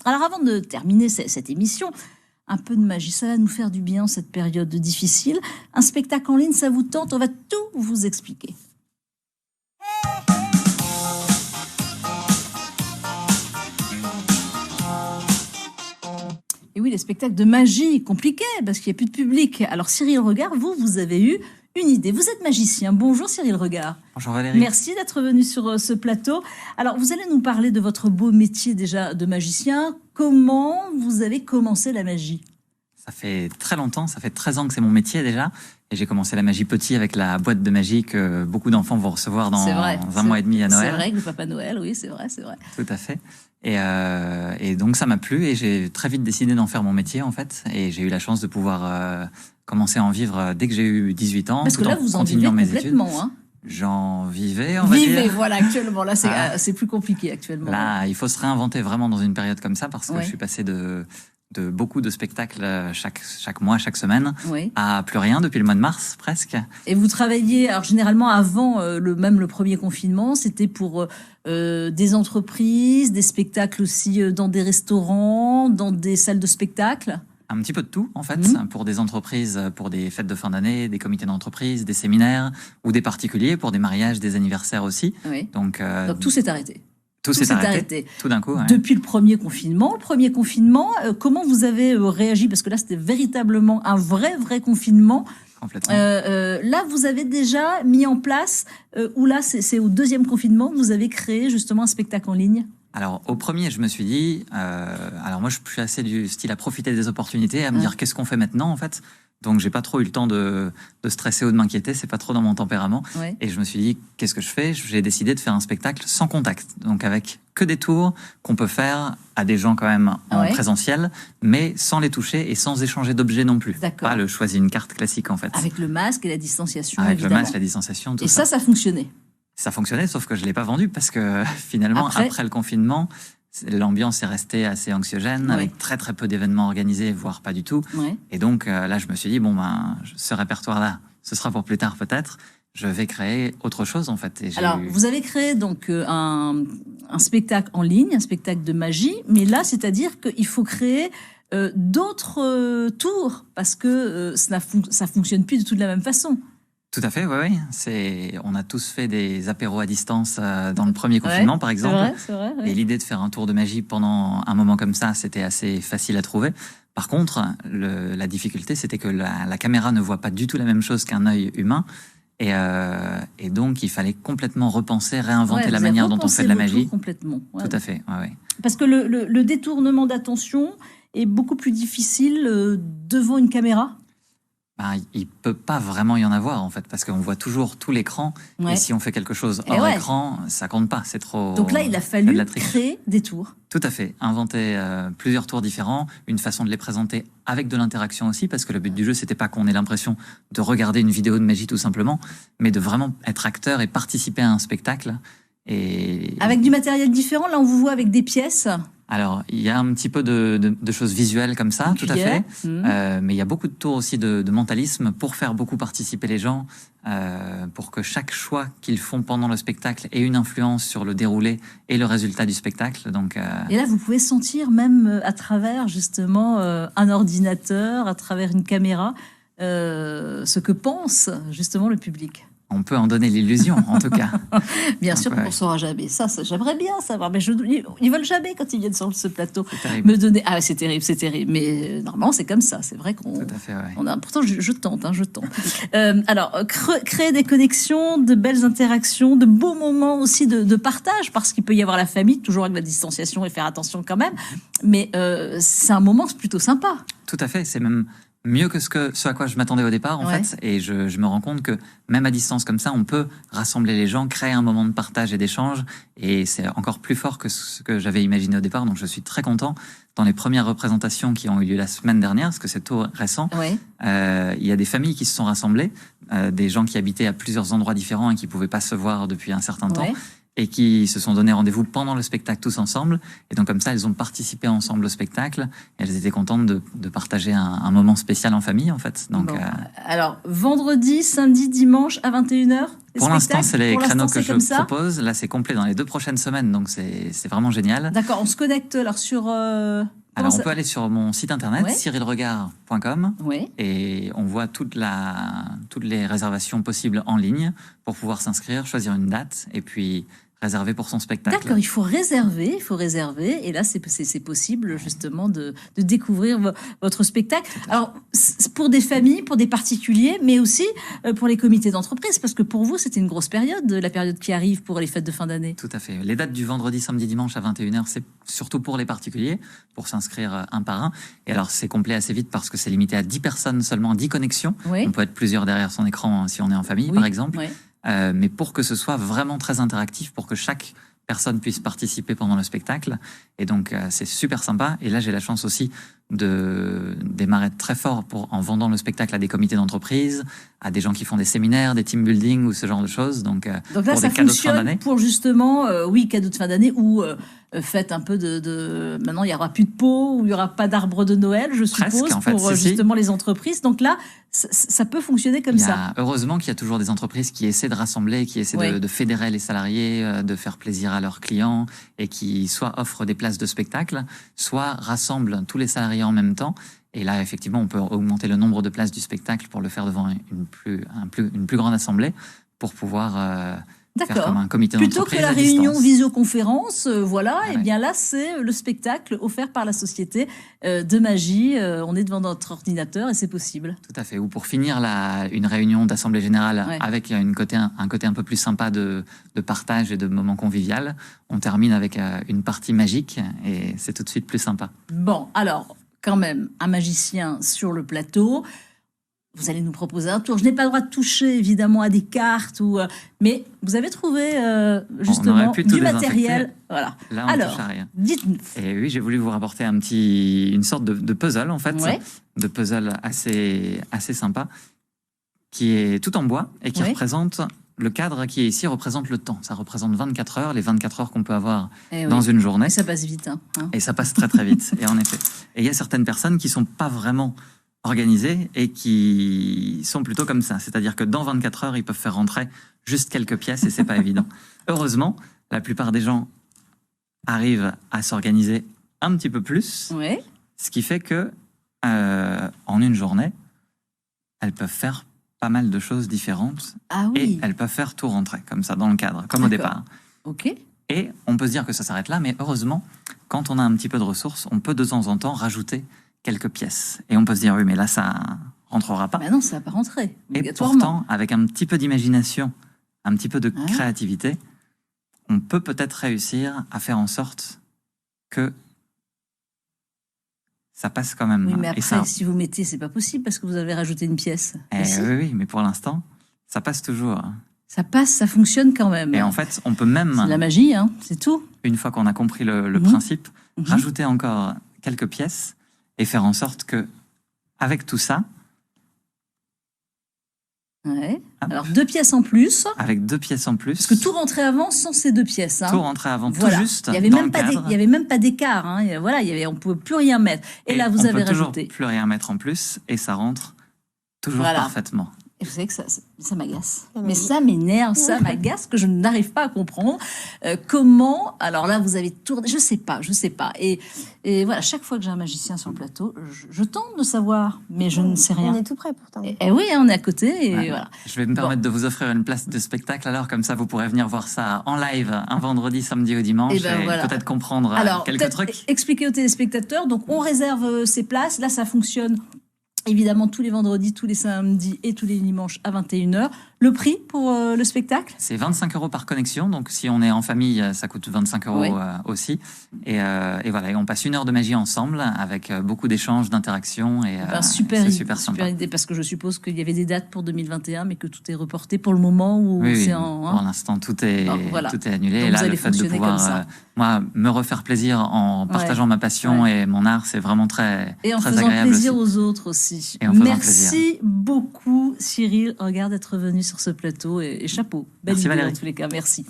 Alors avant de terminer cette émission, un peu de magie, ça va nous faire du bien cette période difficile. Un spectacle en ligne, ça vous tente? On va tout vous expliquer. Et oui, les spectacles de magie, compliqués, parce qu'il n'y a plus de public. Alors Cyril Regard, vous avez eu une idée. Vous êtes magicien. Bonjour Cyril Regard. Bonjour Valérie. Merci d'être venu sur ce plateau. Alors, vous allez nous parler de votre beau métier déjà de magicien. Comment vous avez commencé la magie? Ça fait très longtemps, ça fait 13 ans que c'est mon métier déjà. Et j'ai commencé la magie petit avec la boîte de magie que beaucoup d'enfants vont recevoir dans un mois et demi à Noël. C'est vrai, que le Papa Noël, oui, c'est vrai. Tout à fait. Et donc ça m'a plu et j'ai très vite décidé d'en faire mon métier en fait. Et j'ai eu la chance de pouvoir commencer à en vivre dès que j'ai eu 18 ans. Parce que là, vous en vivez complètement. Hein. J'en vivais, on va dire. Vivez, voilà, actuellement. Là, c'est plus compliqué actuellement. Là, il faut se réinventer vraiment dans une période comme ça parce que je suis passé de beaucoup de spectacles chaque mois, chaque semaine, à plus rien depuis le mois de mars presque. Et vous travaillez, alors généralement avant même le premier confinement, c'était pour des entreprises, des spectacles aussi dans des restaurants, dans des salles de spectacle? Un petit peu de tout, en fait, pour des entreprises, pour des fêtes de fin d'année, des comités d'entreprise, des séminaires, ou des particuliers, pour des mariages, des anniversaires aussi. Oui. Donc tout s'est arrêté. Tout s'est arrêté, tout d'un coup. Ouais. Depuis le premier confinement. Comment vous avez réagi? Parce que là, c'était véritablement un vrai confinement. Complètement. Là, vous avez déjà mis en place, ou là, c'est au deuxième confinement, vous avez créé justement un spectacle en ligne? Alors, au premier, je me suis dit... alors moi, je suis assez du style à profiter des opportunités, à me dire qu'est-ce qu'on fait maintenant, en fait. Donc, j'ai pas trop eu le temps de stresser ou de m'inquiéter. C'est pas trop dans mon tempérament. Ouais. Et je me suis dit, qu'est-ce que je fais? J'ai décidé de faire un spectacle sans contact. Donc, avec que des tours qu'on peut faire à des gens quand même en présentiel, mais sans les toucher et sans échanger d'objets non plus. Pas le choisir une carte classique, en fait. Avec le masque et la distanciation, Avec évidemment. le masque, la distanciation, tout ça. Et ça fonctionnait? Ça fonctionnait, sauf que je l'ai pas vendu parce que finalement, après le confinement... L'ambiance est restée assez anxiogène, avec très peu d'événements organisés, voire pas du tout. Et donc là, je me suis dit, ce répertoire-là, ce sera pour plus tard peut-être. Je vais créer autre chose en fait. Alors, vous avez créé donc un spectacle en ligne, un spectacle de magie, mais là, c'est-à-dire qu'il faut créer d'autres tours parce que ça fonctionne plus du tout de la même façon. Tout à fait, oui. On a tous fait des apéros à distance dans le premier confinement, par exemple. C'est vrai. Et l'idée de faire un tour de magie pendant un moment comme ça, c'était assez facile à trouver. Par contre, la difficulté, c'était que la caméra ne voit pas du tout la même chose qu'un œil humain. Et donc, il fallait complètement repenser, réinventer la manière dont on fait de la magie. Complètement. Tout à fait, Parce que le détournement d'attention est beaucoup plus difficile devant une caméra. Il peut pas vraiment y en avoir en fait parce qu'on voit toujours tout l'écran et si on fait quelque chose hors écran, ça compte pas, c'est trop. Donc là, il a fallu créer des tours. Tout à fait, inventer plusieurs tours différents, une façon de les présenter avec de l'interaction aussi parce que le but du jeu c'était pas qu'on ait l'impression de regarder une vidéo de magie tout simplement, mais de vraiment être acteur et participer à un spectacle. Et avec du matériel différent, là on vous voit avec des pièces. Alors, il y a un petit peu de choses visuelles comme ça, tout à fait. Mais il y a beaucoup de tours aussi de mentalisme pour faire beaucoup participer les gens, pour que chaque choix qu'ils font pendant le spectacle ait une influence sur le déroulé et le résultat du spectacle. Donc, et là, vous pouvez sentir même à travers justement un ordinateur, à travers une caméra, ce que pense justement le public. On peut en donner l'illusion, en tout cas. Bien sûr qu'on ne saura jamais. Ça j'aimerais bien savoir. Mais ils veulent jamais, quand ils viennent sur ce plateau, me donner... Ah, c'est terrible. Mais normalement, c'est comme ça. C'est vrai qu'on... Tout à fait, Pourtant, je tente. Alors, créer des connexions, de belles interactions, de beaux moments aussi de partage, parce qu'il peut y avoir la famille, toujours avec la distanciation et faire attention quand même. Mais c'est un moment plutôt sympa. Tout à fait. C'est même... mieux que ce à quoi je m'attendais au départ, en fait. Et je me rends compte que même à distance comme ça, on peut rassembler les gens, créer un moment de partage et d'échange. Et c'est encore plus fort que ce que j'avais imaginé au départ. Donc, je suis très content. Dans les premières représentations qui ont eu lieu la semaine dernière, parce que c'est tout récent, il y a des familles qui se sont rassemblées, des gens qui habitaient à plusieurs endroits différents et qui ne pouvaient pas se voir depuis un certain temps. Et qui se sont donné rendez-vous pendant le spectacle tous ensemble. Et donc comme ça, elles ont participé ensemble au spectacle. Et elles étaient contentes de partager un moment spécial en famille, en fait. Donc, Alors, vendredi, samedi, dimanche à 21h Pour l'instant, c'est les créneaux que je ça. propose. Là, c'est complet dans les 2 prochaines semaines, donc c'est vraiment génial. D'accord, on se connecte alors sur... Alors, on peut aller sur mon site internet, cyrilregard.com, oui. et on voit toutes les réservations possibles en ligne pour pouvoir s'inscrire, choisir une date, et puis réserver pour son spectacle. D'accord, il faut réserver, et là, c'est possible justement de découvrir votre spectacle. Alors, pour des familles, pour des particuliers, mais aussi pour les comités d'entreprise, parce que pour vous, c'était une grosse période, la période qui arrive pour les fêtes de fin d'année. Tout à fait. Les dates du vendredi, samedi, dimanche à 21h, c'est surtout pour les particuliers, pour s'inscrire un par un. Et alors, c'est complet assez vite parce que c'est limité à 10 personnes seulement, 10 connexions. Oui. On peut être plusieurs derrière son écran si on est en famille, par exemple. Oui. Mais pour que ce soit vraiment très interactif, pour que chaque personne puisse participer pendant le spectacle. Et donc, c'est super sympa. Et là, j'ai la chance aussi de démarrer très fort en vendant le spectacle à des comités d'entreprise, à des gens qui font des séminaires, des team building ou ce genre de choses. Donc là, pour ça des cadeaux de fin fonctionne d'année. pour justement, cadeaux de fin d'année ou faites un peu Maintenant, il n'y aura plus de pot ou il n'y aura pas d'arbre de Noël, je suppose, Presque, en fait, pour justement les entreprises. Donc là, ça peut fonctionner comme ça. Heureusement qu'il y a toujours des entreprises qui essaient de rassembler, qui essaient de fédérer les salariés, de faire plaisir à leurs clients et qui soit offrent des places de spectacle, soit rassemblent tous les salariés en même temps. Et là, effectivement, on peut augmenter le nombre de places du spectacle pour le faire devant une plus grande assemblée pour pouvoir faire comme un comité d'entreprise. Plutôt que la réunion visioconférence, et bien là, c'est le spectacle offert par la société de magie. On est devant notre ordinateur et c'est possible. Tout à fait. Ou pour finir une réunion d'assemblée générale avec un côté un peu plus sympa de partage et de moments convivial, on termine avec une partie magique et c'est tout de suite plus sympa. Bon, alors, quand même, un magicien sur le plateau. Vous allez nous proposer un tour. Je n'ai pas le droit de toucher, évidemment, à des cartes, mais vous avez trouvé, justement, du matériel. Voilà. Là, on alors, touche à rien. Dites-nous. Et oui, j'ai voulu vous rapporter une sorte de puzzle, en fait. De puzzle assez sympa, qui est tout en bois et qui représente... Le cadre qui est ici représente le temps. Ça représente 24 heures, les 24 heures qu'on peut avoir dans une journée. Et ça passe vite. Et ça passe très, très vite. Et en effet. Et il y a certaines personnes qui ne sont pas vraiment organisées et qui sont plutôt comme ça. C'est-à-dire que dans 24 heures, ils peuvent faire rentrer juste quelques pièces et c'est pas évident. Heureusement, la plupart des gens arrivent à s'organiser un petit peu plus. Ce qui fait que en une journée, elles peuvent faire pas mal de choses différentes et elles peuvent faire tout rentrer comme ça dans le cadre, comme au départ. Et on peut se dire que ça s'arrête là, mais heureusement, quand on a un petit peu de ressources, on peut de temps en temps rajouter quelques pièces. Et on peut se dire, oui, mais là, ça rentrera pas. Mais non, ça va pas rentrer. Et pourtant, avec un petit peu d'imagination, un petit peu de créativité, on peut peut-être réussir à faire en sorte que ça passe quand même. Oui, mais après, si vous mettez, c'est pas possible parce que vous avez rajouté une pièce. Oui, mais pour l'instant, ça passe toujours. Ça passe, ça fonctionne quand même. Et en fait, on peut même... C'est de la magie, c'est tout. Une fois qu'on a compris le principe, rajouter encore quelques pièces et faire en sorte que, avec tout ça... Alors, 2 pièces en plus. Avec 2 pièces en plus. Parce que tout rentrait avant sans ces 2 pièces. Tout rentrait avant, tout juste. Il n'y avait même pas d'écart. On ne pouvait plus rien mettre. Et là, vous avez rajouté. On peut toujours plus rien mettre en plus et ça rentre toujours parfaitement. Et vous savez que ça m'agace. Mais ça m'énerve, ça m'agace, que je n'arrive pas à comprendre. Comment... Alors là, vous avez tourné... Je sais pas. Et voilà, chaque fois que j'ai un magicien sur le plateau, je tente de savoir, mais je ne sais rien. On est tout près pourtant. Et oui, on est à côté. Et voilà. Je vais me permettre de vous offrir une place de spectacle, alors comme ça, vous pourrez venir voir ça en live un vendredi, samedi ou dimanche et peut-être comprendre quelques trucs. Expliquer aux téléspectateurs. Donc, on réserve ces places. Là, ça fonctionne... Évidemment, tous les vendredis, tous les samedis et tous les dimanches à 21h. Le prix pour le spectacle ? C'est 25 € par connexion. Donc, si on est en famille, ça coûte 25 € aussi. Et voilà, et on passe 1 heure de magie ensemble avec beaucoup d'échanges, d'interactions. Et super sympa. Super idée, parce que je suppose qu'il y avait des dates pour 2021, mais que tout est reporté pour le moment où pour l'instant, tout est annulé. Donc, et là, le fait de pouvoir me refaire plaisir en partageant ma passion et mon art, c'est vraiment très, et en très faisant agréable plaisir aussi. aux autres aussi. Merci beaucoup, Cyril. Regarde d'être venu sur ce plateau et chapeau. Belle idée, en tous les cas. Merci.